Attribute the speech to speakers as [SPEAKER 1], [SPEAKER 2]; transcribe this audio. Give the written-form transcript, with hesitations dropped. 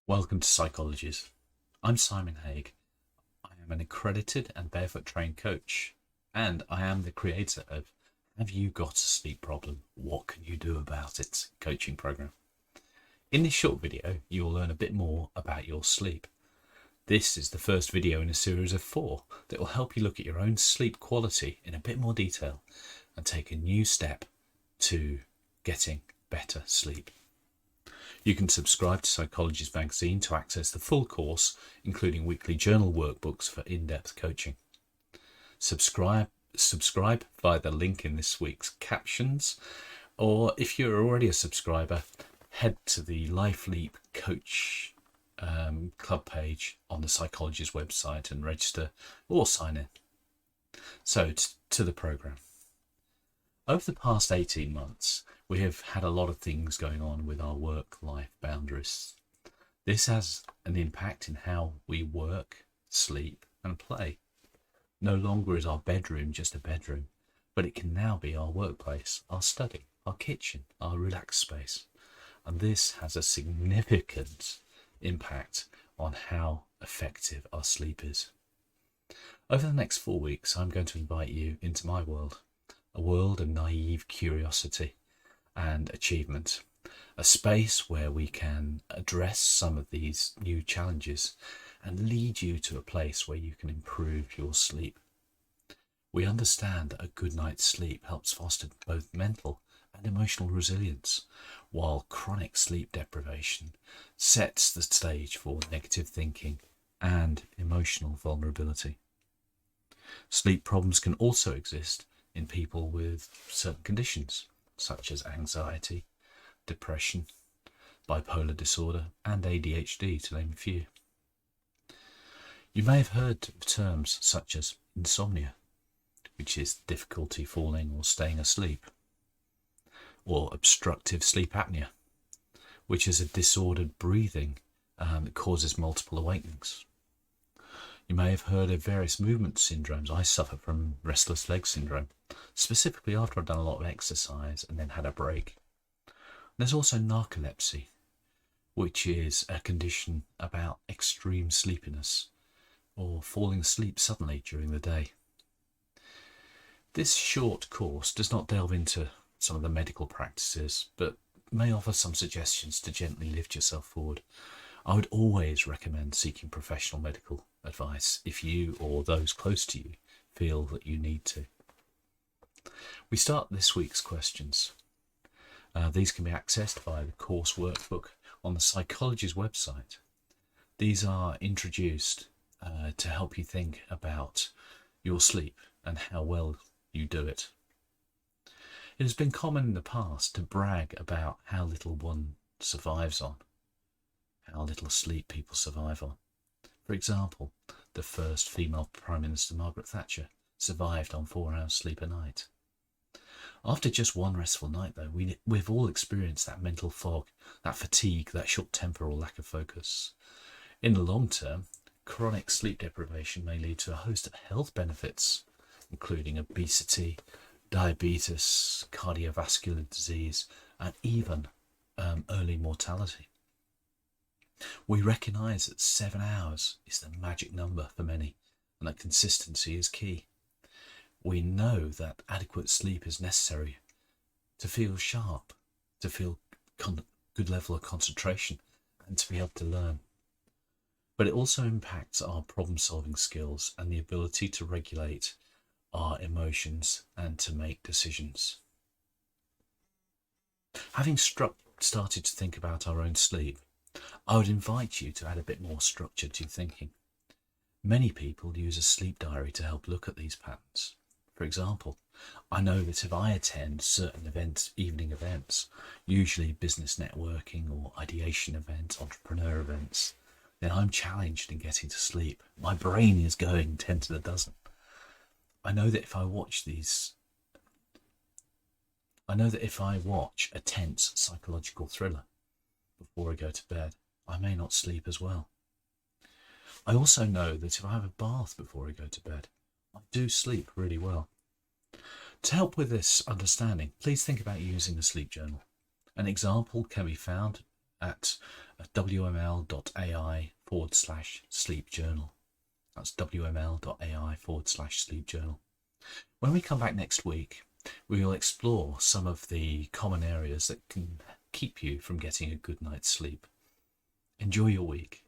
[SPEAKER 1] Welcome to Psychologies. I'm Simon Hague. I am an accredited and barefoot trained coach, and I am the creator of Have You Got a Sleep Problem? What Can You Do About It? Coaching program. In this short video, you will learn a bit more about your sleep. This is the first video in a series of 4 that will help you look at your own sleep quality in a bit more detail and take a new step to getting better sleep. You can subscribe to Psychologies magazine to access the full course, including weekly journal workbooks for in-depth coaching. Subscribe via the link in this week's captions, or if you're already a subscriber, head to the Life Leap Coach club page on the Psychologies website and register or sign in. So to the program. Over the past 18 months, we have had a lot of things going on with our work-life boundaries. This has an impact in how we work, sleep and play. No longer is our bedroom just a bedroom, but it can now be our workplace, our study, our kitchen, our relaxed space. And this has a significant impact on how effective our sleep is. Over the next 4 weeks, I'm going to invite you into my world, a world of naive curiosity and achievement, a space where we can address some of these new challenges and lead you to a place where you can improve your sleep. We understand that a good night's sleep helps foster both mental and emotional resilience, while chronic sleep deprivation sets the stage for negative thinking and emotional vulnerability. Sleep problems can also exist in people with certain conditions, such as anxiety, depression, bipolar disorder, and ADHD, to name a few. You may have heard of terms such as insomnia, which is difficulty falling or staying asleep, or obstructive sleep apnea, which is a disordered breathing that causes multiple awakenings. You may have heard of various movement syndromes. I suffer from restless leg syndrome, specifically after I've done a lot of exercise and then had a break. There's also narcolepsy, which is a condition about extreme sleepiness or falling asleep suddenly during the day. This short course does not delve into some of the medical practices, but may offer some suggestions to gently lift yourself forward. I would always recommend seeking professional medical advice if you or those close to you feel that you need to. We start this week's questions. These can be accessed via the course workbook on the Psychologies website. These are introduced to help you think about your sleep and how well you do it. It has been common in the past to brag about how little one survives on, how little sleep people survive on. For example, the first female Prime Minister, Margaret Thatcher, survived on 4 hours sleep a night. After just one restful night, though, we've all experienced that mental fog, that fatigue, that short temper or lack of focus. In the long term, chronic sleep deprivation may lead to a host of health benefits, including obesity, diabetes, cardiovascular disease, and even early mortality. We recognise that 7 hours is the magic number for many, and that consistency is key. We know that adequate sleep is necessary to feel sharp, to feel good level of concentration, and to be able to learn. But it also impacts our problem-solving skills and the ability to regulate our emotions and to make decisions. Having started to think about our own sleep, I would invite you to add a bit more structure to thinking. Many people use a sleep diary to help look at these patterns. For example, I know that if I attend certain events, evening events, usually business networking or ideation events, entrepreneur events, then I'm challenged in getting to sleep. My brain is going 10 to the dozen. I know that if I watch a tense psychological thriller before I go to bed, I may not sleep as well. I also know that if I have a bath before I go to bed, I do sleep really well. To help with this understanding, please think about using a sleep journal. An example can be found at wml.ai/sleep journal. That's wml.ai/sleep journal. When we come back next week, we will explore some of the common areas that can keep you from getting a good night's sleep. Enjoy your week.